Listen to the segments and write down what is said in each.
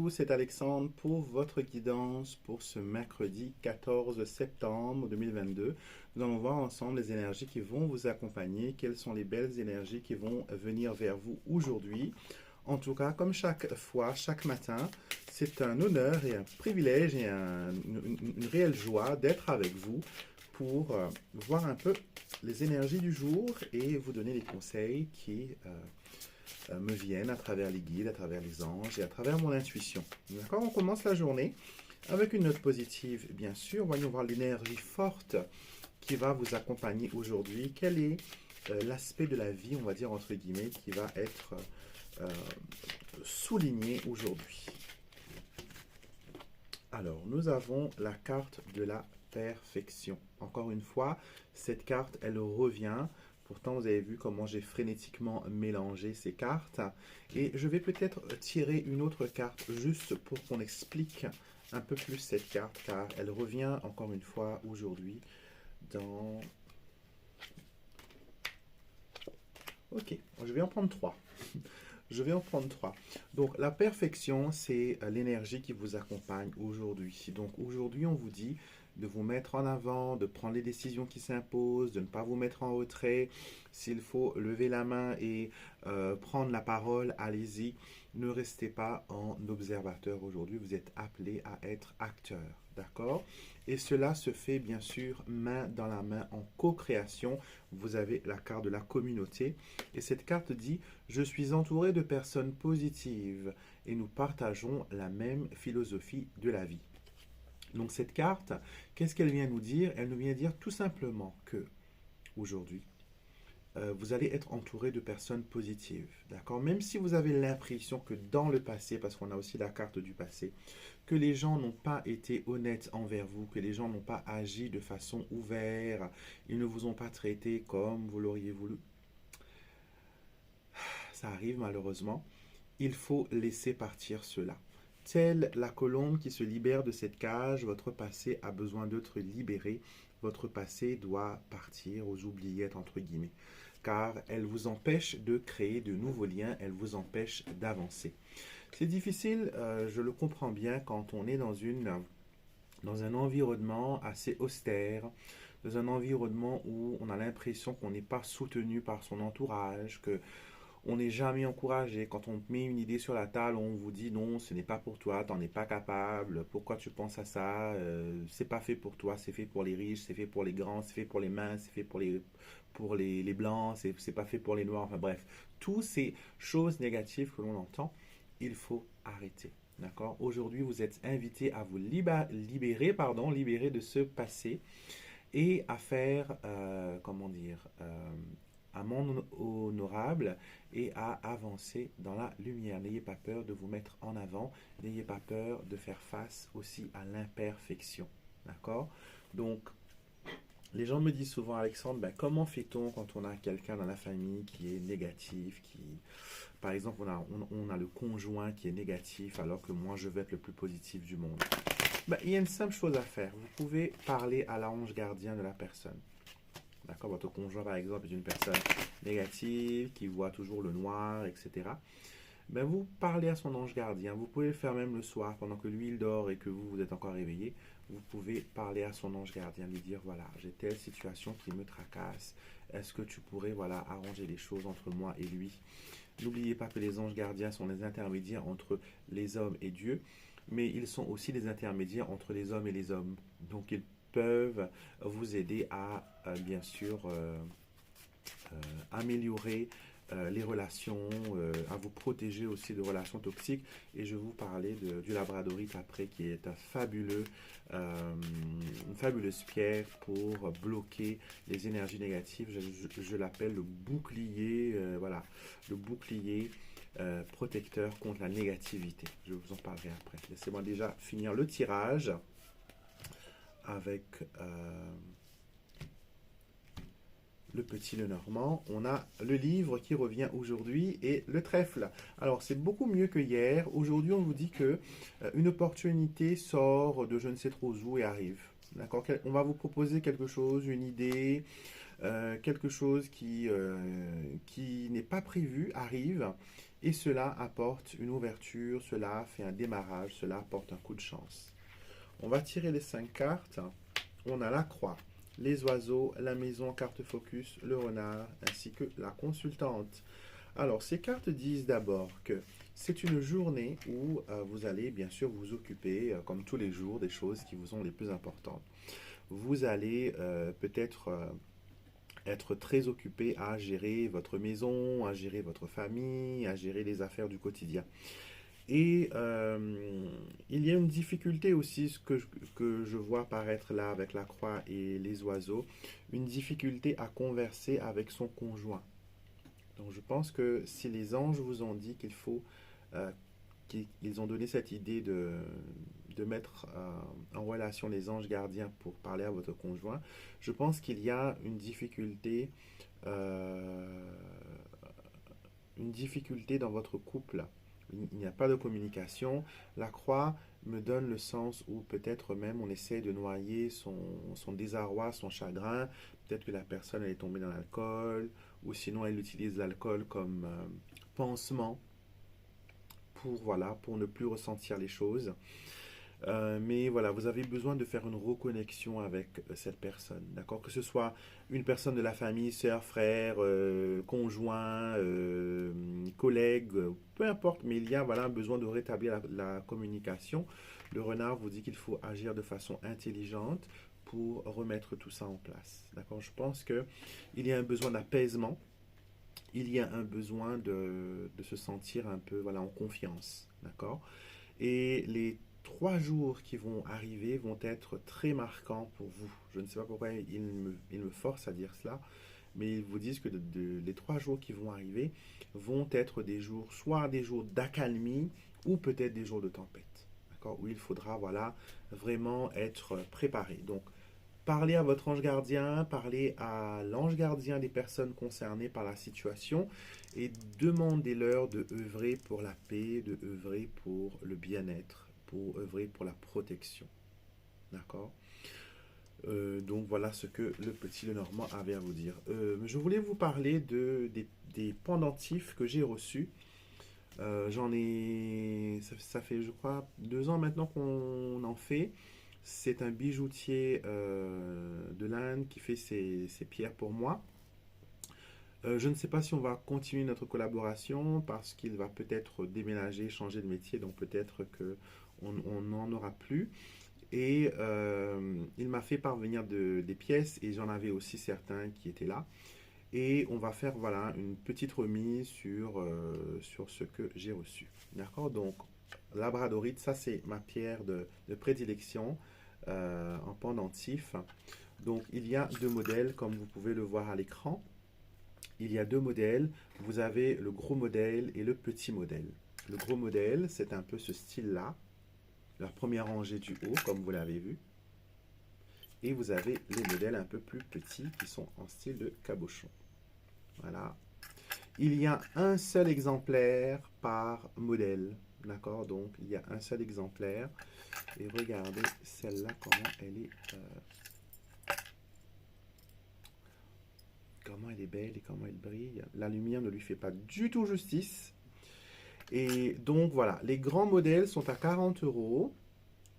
tous, c'est Alexandre pour votre guidance pour ce mercredi 14 septembre 2022. Nous allons voir ensemble les énergies qui vont vous accompagner, quelles sont les belles énergies qui vont venir vers vous aujourd'hui. En tout cas, comme chaque fois, chaque matin, c'est un honneur et un privilège et une réelle joie d'être avec vous pour voir un peu les énergies du jour et vous donner les conseils qui me viennent à travers les guides, à travers les anges et à travers mon intuition. D'accord? On commence la journée avec une note positive, bien sûr. Voyons voir l'énergie forte qui va vous accompagner aujourd'hui. Quel est l'aspect de la vie, on va dire entre guillemets, qui va être euh, souligné aujourd'hui? Alors, nous avons la carte de la perfection. Encore une fois, cette carte, elle revient. Pourtant, vous avez vu comment j'ai frénétiquement mélangé ces cartes. Et je vais peut-être tirer une autre carte juste pour qu'on explique un peu plus cette carte, car elle revient encore une fois aujourd'hui dans... Ok, je vais en prendre trois. Je vais en prendre trois. Donc, la perfection, c'est l'énergie qui vous accompagne aujourd'hui. Donc, aujourd'hui, on vous dit de vous mettre en avant, de prendre les décisions qui s'imposent, de ne pas vous mettre en retrait. S'il faut lever la main et prendre la parole, allez-y. Ne restez pas en observateur aujourd'hui. Vous êtes appelé à être acteur. D'accord? Et cela se fait bien sûr main dans la main en co-création. Vous avez la carte de la communauté. Et cette carte dit: je suis entouré de personnes positives et nous partageons la même philosophie de la vie. Donc cette carte, qu'est-ce qu'elle vient nous dire? Elle nous vient dire tout simplement que aujourd'hui, vous allez être entouré de personnes positives, d'accord? Même si vous avez l'impression que dans le passé, parce qu'on a aussi la carte du passé, que les gens n'ont pas été honnêtes envers vous, que les gens n'ont pas agi de façon ouverte, ils ne vous ont pas traité comme vous l'auriez voulu. Ça arrive malheureusement. Il faut laisser partir cela. Telle la colombe qui se libère de cette cage, votre passé a besoin d'être libéré. Votre passé doit partir aux oubliettes, entre guillemets, car elle vous empêche de créer de nouveaux liens, elle vous empêche d'avancer. C'est difficile, je le comprends bien, quand on est dans un environnement assez austère, dans un environnement où on a l'impression qu'on n'est pas soutenu par son entourage, que on n'est jamais encouragé. Quand on met une idée sur la table, on vous dit non, ce n'est pas pour toi, tu n'en es pas capable, pourquoi tu penses à ça, c'est pas fait pour toi, c'est fait pour les riches, c'est fait pour les grands, c'est fait pour les minces, c'est fait pour les blancs, c'est pas fait pour les noirs, enfin bref. Toutes ces choses négatives que l'on entend, il faut arrêter. D'accord? Aujourd'hui, vous êtes invité à vous libérer de ce passé et à faire, comment dire, un monde honorable et à avancer dans la lumière. N'ayez pas peur de vous mettre en avant, n'ayez pas peur de faire face aussi à l'imperfection. D'accord? Donc, les gens me disent souvent: Alexandre, ben, comment fait-on quand on a quelqu'un dans la famille qui est négatif, par exemple, on a le conjoint qui est négatif alors que moi je veux être le plus positif du monde? Ben, il y a une simple chose à faire. Vous pouvez parler à l'ange gardien de la personne. D'accord? Votre conjoint, par exemple, est une personne négative, qui voit toujours le noir, etc. Ben, vous parlez à son ange gardien. Vous pouvez le faire même le soir, pendant que lui, il dort et que vous êtes encore réveillé. Vous pouvez parler à son ange gardien, lui dire: voilà, j'ai telle situation qui me tracasse. Est-ce que tu pourrais, voilà, arranger les choses entre moi et lui? N'oubliez pas que les anges gardiens sont les intermédiaires entre les hommes et Dieu, mais ils sont aussi les intermédiaires entre les hommes et les hommes. Donc, ils peuvent vous aider à, bien sûr, améliorer les relations, à vous protéger aussi de relations toxiques. Et je vais vous parler du labradorite après, qui est une fabuleuse pierre pour bloquer les énergies négatives. Je l'appelle le bouclier, voilà, le bouclier protecteur contre la négativité. Je vous en parlerai après. Laissez-moi déjà finir le tirage avec le petit Lenormand. On a le livre qui revient aujourd'hui et le trèfle. Alors, c'est beaucoup mieux que hier. Aujourd'hui, on vous dit que une opportunité sort de je ne sais trop où et arrive. D'accord? On va vous proposer quelque chose, une idée, quelque chose qui n'est pas prévu arrive Et cela apporte une ouverture, cela fait un démarrage, cela apporte un coup de chance. On va tirer les 5 cartes. On a la croix, les oiseaux, la maison, carte focus, le renard, ainsi que la consultante. Alors, ces cartes disent d'abord que c'est une journée où vous allez bien sûr vous occuper, comme tous les jours, des choses qui vous sont les plus importantes. Vous allez peut-être être très occupé à gérer votre maison, à gérer votre famille, à gérer les affaires du quotidien. Et il y a une difficulté aussi que je vois apparaître là avec la croix et les oiseaux, une difficulté à converser avec son conjoint. Donc je pense que si les anges vous ont dit qu'il faut, euh, qu'ils ont donné cette idée de mettre en relation les anges gardiens pour parler à votre conjoint, je pense qu'il y a euh, une difficulté dans votre couple. Il n'y a pas de communication. La croix me donne le sens où peut-être même on essaie de noyer son désarroi, son chagrin. Peut-être que la personne elle est tombée dans l'alcool, ou sinon elle utilise l'alcool comme pansement pour, voilà, pour ne plus ressentir les choses. Mais voilà, vous avez besoin de faire une reconnexion avec cette personne, d'accord? Que ce soit une personne de la famille, sœur, frère, conjoint, collègue, peu importe, mais il y a voilà, un besoin de rétablir la communication. Le renard vous dit qu'il faut agir de façon intelligente pour remettre tout ça en place, d'accord? Je pense que il y a un besoin d'apaisement, il y a un besoin de se sentir un peu voilà, en confiance, d'accord? Et les 3 jours qui vont arriver vont être très marquants pour vous. Je ne sais pas pourquoi ils me forcent à dire cela, mais ils vous disent que les 3 jours qui vont arriver vont être des jours, soit des jours d'accalmie ou peut-être des jours de tempête. D'accord? Où il faudra voilà, vraiment être préparé. Donc, parlez à votre ange gardien, parlez à l'ange gardien des personnes concernées par la situation et demandez-leur de œuvrer pour la paix, de œuvrer pour le bien-être, pour œuvrer pour la protection. D'accord? Donc voilà ce que le petit Lenormand avait à vous dire. Je voulais vous parler des pendentifs que j'ai reçus. J'en ai, ça fait je crois 2 ans maintenant qu'on en fait. C'est un bijoutier de l'Inde qui fait ces pierres pour moi. Je ne sais pas si on va continuer notre collaboration parce qu'il va peut-être déménager, changer de métier, donc peut-être qu'on n'en aura plus. Et il m'a fait parvenir des pièces et j'en avais aussi certains qui étaient là. Et on va faire voilà, une petite remise sur ce que j'ai reçu. D'accord? Donc, labradorite, ça c'est ma pierre de prédilection en pendentif. Donc, il y a 2 modèles, comme vous pouvez le voir à l'écran. Il y a 2 modèles. Vous avez le gros modèle et le petit modèle. Le gros modèle, c'est un peu ce style-là. La première rangée du haut, comme vous l'avez vu. Et vous avez les modèles un peu plus petits qui sont en style de cabochon. Voilà. Il y a un seul exemplaire par modèle. D'accord? Donc, il y a un seul exemplaire. Et regardez celle-là, comment elle est belle et comment elle brille. La lumière ne lui fait pas du tout justice. Et donc, voilà. Les grands modèles sont à 40 euros.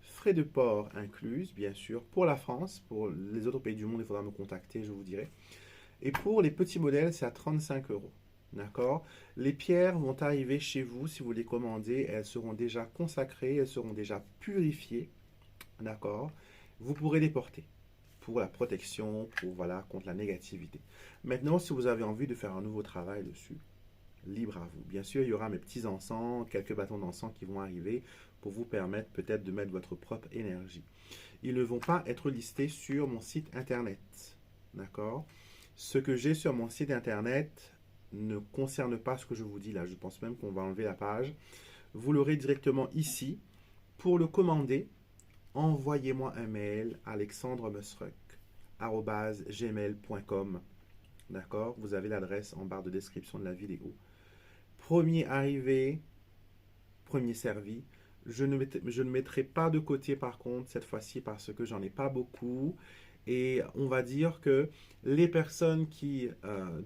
Frais de port inclus, bien sûr, pour la France. Pour les autres pays du monde, il faudra me contacter, je vous dirai. Et pour les petits modèles, c'est à 35 euros. D'accord? Les pierres vont arriver chez vous si vous les commandez. Elles seront déjà consacrées, elles seront déjà purifiées. D'accord? Vous pourrez les porter pour la protection, pour voilà, contre la négativité. Maintenant, si vous avez envie de faire un nouveau travail dessus, libre à vous. Bien sûr, il y aura mes petits encens, quelques bâtons d'encens qui vont arriver pour vous permettre peut-être de mettre votre propre énergie. Ils ne vont pas être listés sur mon site internet. D'accord? Ce que j'ai sur mon site internet ne concerne pas ce que je vous dis là. Je pense même qu'on va enlever la page. Vous l'aurez directement ici. Pour le commander, envoyez-moi un mail alexandremusruck@gmail.com. D'accord? Vous avez l'adresse en barre de description de la vidéo. Premier arrivé, premier servi. Je ne mettrai pas de côté par contre cette fois-ci parce que j'en ai pas beaucoup. Et on va dire que les personnes qui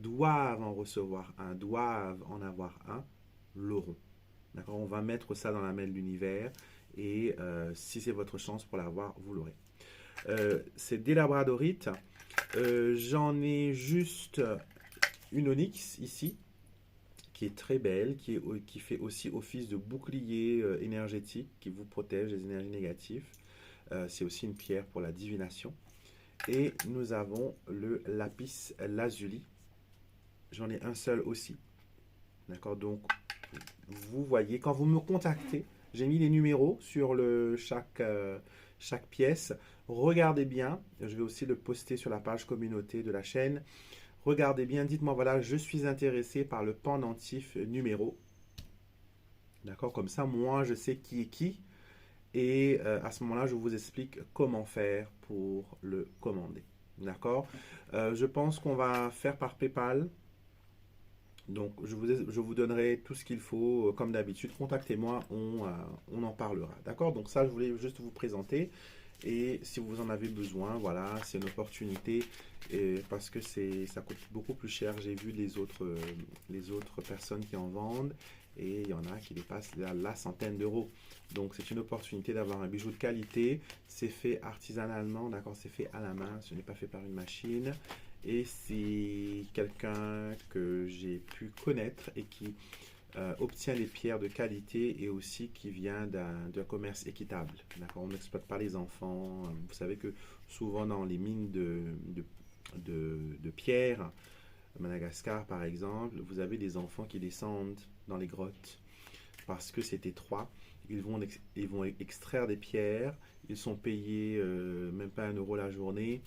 doivent en recevoir un, doivent en avoir un, l'auront. D'accord? On va mettre ça dans la main de l'univers et si c'est votre chance pour l'avoir, vous l'aurez. C'est des labradorites. J'en ai juste une onyx ici qui est très belle, qui fait aussi office de bouclier énergétique qui vous protège des énergies négatives. C'est aussi une pierre pour la divination. Et nous avons le lapis lazuli. J'en ai un seul aussi. D'accord? Donc, vous voyez, quand vous me contactez, j'ai mis les numéros sur chaque pièce. Regardez bien. Je vais aussi le poster sur la page communauté de la chaîne. Regardez bien, dites-moi, voilà, je suis intéressé par le pendentif numéro. D'accord? Comme ça, moi, je sais qui est qui. Et à ce moment-là, je vous explique comment faire pour le commander. D'accord? Je pense qu'on va faire par PayPal. Donc, je vous donnerai tout ce qu'il faut, comme d'habitude. Contactez-moi, on en parlera. D'accord? Donc, ça, je voulais juste vous présenter. Et si vous en avez besoin, voilà, c'est une opportunité parce que ça coûte beaucoup plus cher. J'ai vu les autres personnes qui en vendent et il y en a qui dépassent la centaine d'euros. Donc, c'est une opportunité d'avoir un bijou de qualité. C'est fait artisanalement, d'accord? C'est fait à la main, ce n'est pas fait par une machine. Et c'est quelqu'un que j'ai pu connaître et qui obtient des pierres de qualité et aussi qui vient d'un commerce équitable. On n'exploite pas les enfants. Vous savez que souvent dans les mines de pierres, à Madagascar par exemple, vous avez des enfants qui descendent dans les grottes parce que c'est étroit. Ils vont extraire des pierres. Ils sont payés même pas 1 € la journée.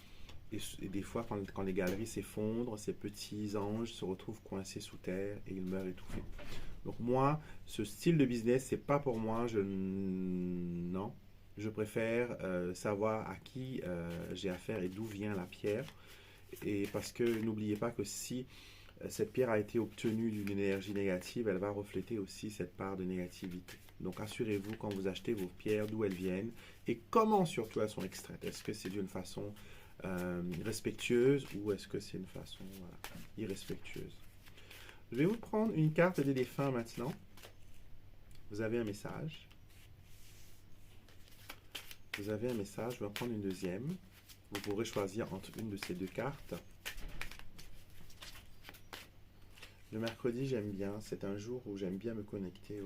Et des fois, quand les galeries s'effondrent, ces petits anges se retrouvent coincés sous terre et ils meurent étouffés. Donc moi, ce style de business, c'est pas pour moi. Non, je préfère savoir à qui j'ai affaire et d'où vient la pierre. Et parce que n'oubliez pas que si cette pierre a été obtenue d'une énergie négative, elle va refléter aussi cette part de négativité. Donc assurez-vous quand vous achetez vos pierres d'où elles viennent et comment surtout elles sont extraites. Est-ce que c'est d'une façon respectueuse ou est-ce que c'est une façon irrespectueuse? Je vais vous prendre une carte des défunts maintenant. Vous avez un message. Vous avez un message. Je vais en prendre une deuxième. Vous pourrez choisir entre une de ces deux cartes. Le mercredi, j'aime bien. C'est un jour où j'aime bien me connecter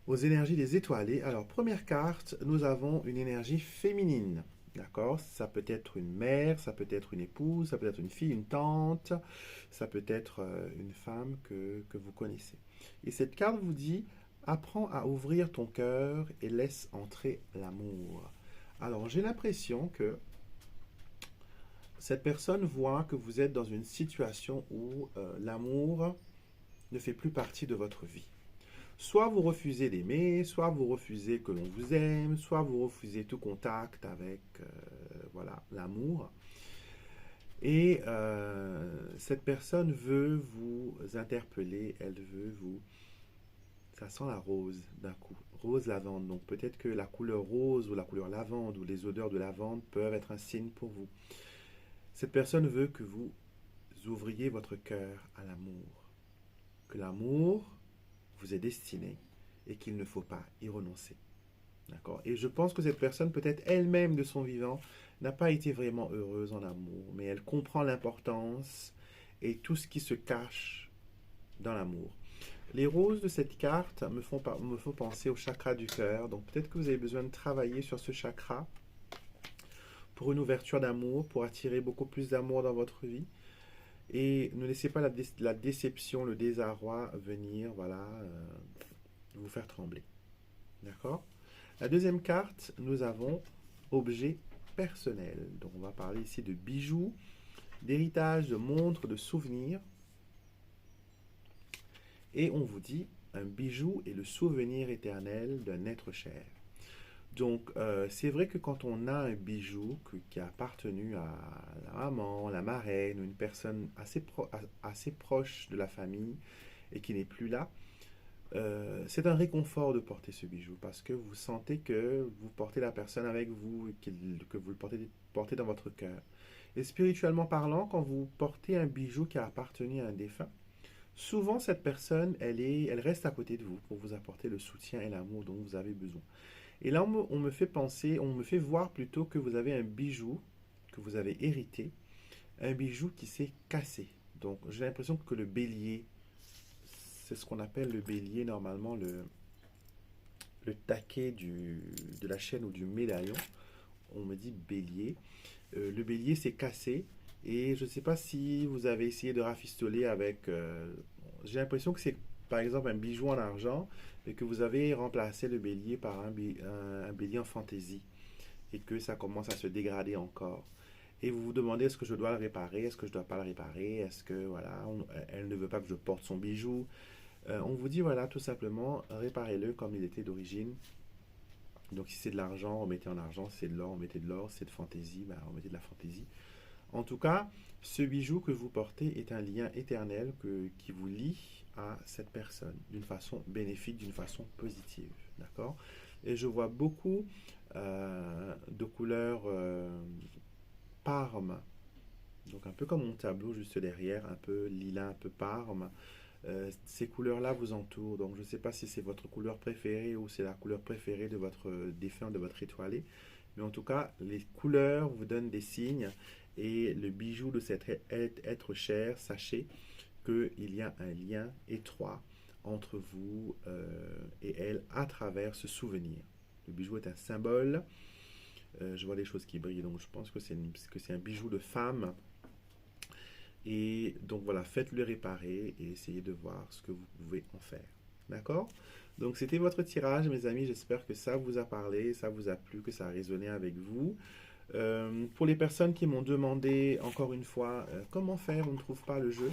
aux énergies des étoilés. Alors, première carte, nous avons une énergie féminine. D'accord? Ça peut être une mère, ça peut être une épouse, ça peut être une fille, une tante, ça peut être une femme que vous connaissez. Et cette carte vous dit, apprends à ouvrir ton cœur et laisse entrer l'amour. Alors, j'ai l'impression que cette personne voit que vous êtes dans une situation où l'amour ne fait plus partie de votre vie. Soit vous refusez d'aimer, soit vous refusez que l'on vous aime, soit vous refusez tout contact avec voilà, l'amour. Et cette personne veut vous interpeller, elle veut vous... Ça sent la rose d'un coup, rose lavande. Donc peut-être que la couleur rose ou la couleur lavande ou les odeurs de lavande peuvent être un signe pour vous. Cette personne veut que vous ouvriez votre cœur à l'amour. Que l'amour vous est destiné et qu'il ne faut pas y renoncer. D'accord? Et je pense que cette personne, peut-être elle-même de son vivant, n'a pas été vraiment heureuse en amour, mais elle comprend l'importance et tout ce qui se cache dans l'amour. Les roses de cette carte me font penser au chakra du cœur. Donc peut-être que vous avez besoin de travailler sur ce chakra pour une ouverture d'amour, pour attirer beaucoup plus d'amour dans votre vie. Et ne laissez pas la déception, le désarroi venir, voilà, vous faire trembler. D'accord? La deuxième carte, nous avons objet personnel. Donc on va parler ici de bijoux, d'héritage, de montres, de souvenirs. Et on vous dit, un bijou est le souvenir éternel d'un être cher. Donc, c'est vrai que quand on a un bijou qui a appartenu à la maman, la marraine, ou une personne assez proche de la famille et qui n'est plus là, c'est un réconfort de porter ce bijou parce que vous sentez que vous portez la personne avec vous, que vous le portez dans votre cœur. Et spirituellement parlant, quand vous portez un bijou qui a appartenu à un défunt, Souvent, cette personne, elle reste à côté de vous pour vous apporter le soutien et l'amour dont vous avez besoin. Et là, on me fait penser, on me fait voir plutôt que vous avez un bijou que vous avez hérité, un bijou qui s'est cassé. Donc, j'ai l'impression que le bélier, c'est ce qu'on appelle le bélier, normalement, le taquet de la chaîne ou du médaillon. On me dit bélier. Le bélier s'est cassé et je ne sais pas si vous avez essayé de rafistoler avec... j'ai l'impression que c'est par exemple un bijou en argent et que vous avez remplacé le bélier par un bélier en fantaisie et que ça commence à se dégrader encore. Et vous vous demandez est-ce que je dois le réparer, est-ce que je ne dois pas le réparer, est-ce que voilà, elle ne veut pas que je porte son bijou. On vous dit voilà, tout simplement, réparez-le comme il était d'origine. Donc si c'est de l'argent, remettez en argent, si c'est de l'or, remettez de l'or, si c'est de fantaisie, ben, remettez de la fantaisie. En tout cas, ce bijou que vous portez est un lien éternel qui vous lie à cette personne d'une façon bénéfique, d'une façon positive. D'accord? Et je vois beaucoup de couleurs parme, donc un peu comme mon tableau juste derrière, un peu lilas, un peu parme. Ces couleurs-là vous entourent, donc je ne sais pas si c'est votre couleur préférée ou c'est la couleur préférée de votre défunt, de votre étoilé, mais en tout cas, les couleurs vous donnent des signes et le bijou de cet être cher, sachez qu'il y a un lien étroit entre vous et elle à travers ce souvenir. Le bijou est un symbole, je vois des choses qui brillent, donc je pense que c'est un bijou de femme. Et donc voilà, faites-le réparer et essayez de voir ce que vous pouvez en faire. D'accord? Donc c'était votre tirage, mes amis. J'espère que ça vous a parlé, ça vous a plu, que ça a résonné avec vous. Pour les personnes qui m'ont demandé, encore une fois, comment faire, on ne trouve pas le jeu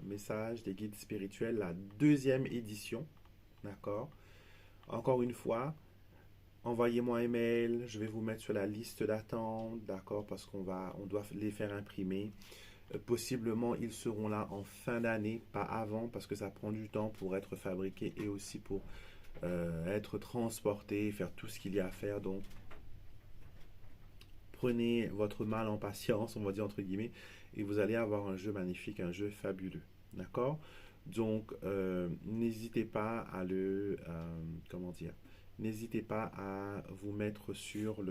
message des guides spirituels, la deuxième édition. D'accord? Encore une fois, envoyez-moi un mail, je vais vous mettre sur la liste d'attente, d'accord, parce on doit les faire imprimer. Possiblement, ils seront là en fin d'année, pas avant, parce que ça prend du temps pour être fabriqué et aussi pour être transporté, faire tout ce qu'il y a à faire. Donc, prenez votre mal en patience, on va dire entre guillemets, et vous allez avoir un jeu magnifique, un jeu fabuleux, d'accord? Donc, n'hésitez pas à comment dire, n'hésitez pas à vous mettre sur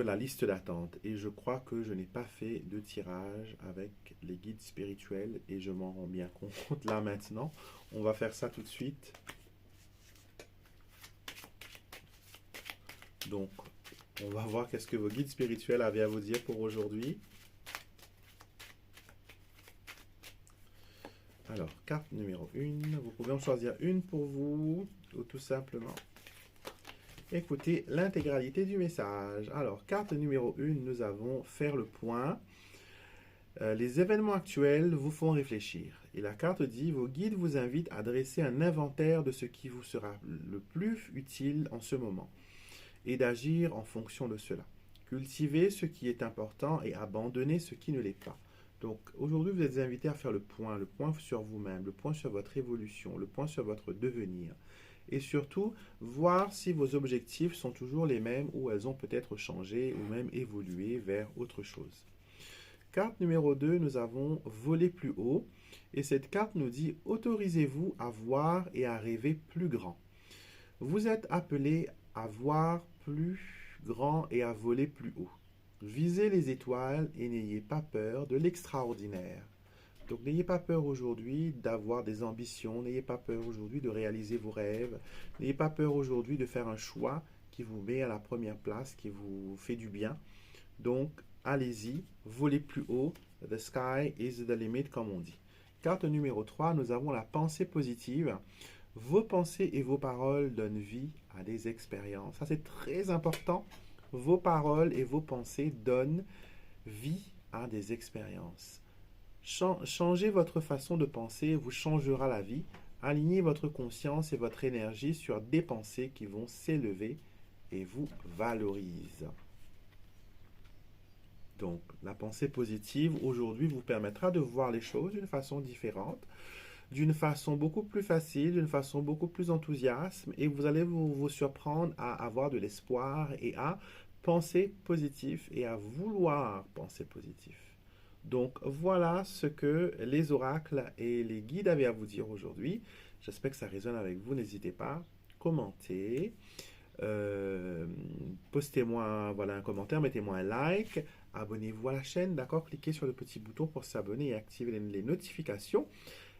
la liste d'attente. Et je crois que je n'ai pas fait de tirage avec les guides spirituels et je m'en rends bien compte là maintenant. On va faire ça tout de suite. Donc, on va voir qu'est-ce que vos guides spirituels avaient à vous dire pour aujourd'hui. Alors, carte numéro 1, vous pouvez en choisir une pour vous, ou tout simplement écoutez l'intégralité du message. Alors, carte numéro 1, nous avons faire le point. Les événements actuels vous font réfléchir. Et la carte dit, vos guides vous invitent à dresser un inventaire de ce qui vous sera le plus utile en ce moment et d'agir en fonction de cela. Cultivez ce qui est important et abandonnez ce qui ne l'est pas. Donc aujourd'hui, vous êtes invité à faire le point sur vous-même, le point sur votre évolution, le point sur votre devenir. Et surtout, voir si vos objectifs sont toujours les mêmes ou elles ont peut-être changé ou même évolué vers autre chose. Carte numéro 2, nous avons voler plus haut. Et cette carte nous dit, autorisez-vous à voir et à rêver plus grand. Vous êtes appelé à voir plus grand et à voler plus haut. Visez les étoiles et n'ayez pas peur de l'extraordinaire. Donc n'ayez pas peur aujourd'hui d'avoir des ambitions, n'ayez pas peur aujourd'hui de réaliser vos rêves, n'ayez pas peur aujourd'hui de faire un choix qui vous met à la première place, qui vous fait du bien. Donc allez-y, volez plus haut, the sky is the limit comme on dit. Carte numéro 3, nous avons la pensée positive. Vos pensées et vos paroles donnent vie à des expériences. Ça c'est très important. Vos paroles et vos pensées donnent vie à des expériences. Changez votre façon de penser vous changera la vie. Alignez votre conscience et votre énergie sur des pensées qui vont s'élever et vous valorisent. Donc, la pensée positive aujourd'hui vous permettra de voir les choses d'une façon différente, d'une façon beaucoup plus facile, d'une façon beaucoup plus enthousiaste, et vous allez vous surprendre à avoir de l'espoir et à penser positif et à vouloir penser positif. Donc voilà ce que les oracles et les guides avaient à vous dire aujourd'hui. J'espère que ça résonne avec vous. N'hésitez pas, commentez, postez-moi voilà, un commentaire, mettez-moi un like, abonnez-vous à la chaîne, d'accord? Cliquez sur le petit bouton pour s'abonner et activer les notifications.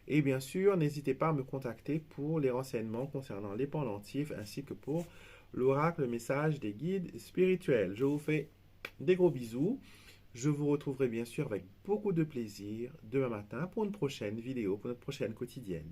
Et bien sûr, n'hésitez pas à me contacter pour les renseignements concernant les pendentifs ainsi que pour l'oracle, le message des guides spirituels. Je vous fais des gros bisous. Je vous retrouverai bien sûr avec beaucoup de plaisir demain matin pour une prochaine vidéo, pour notre prochaine quotidienne.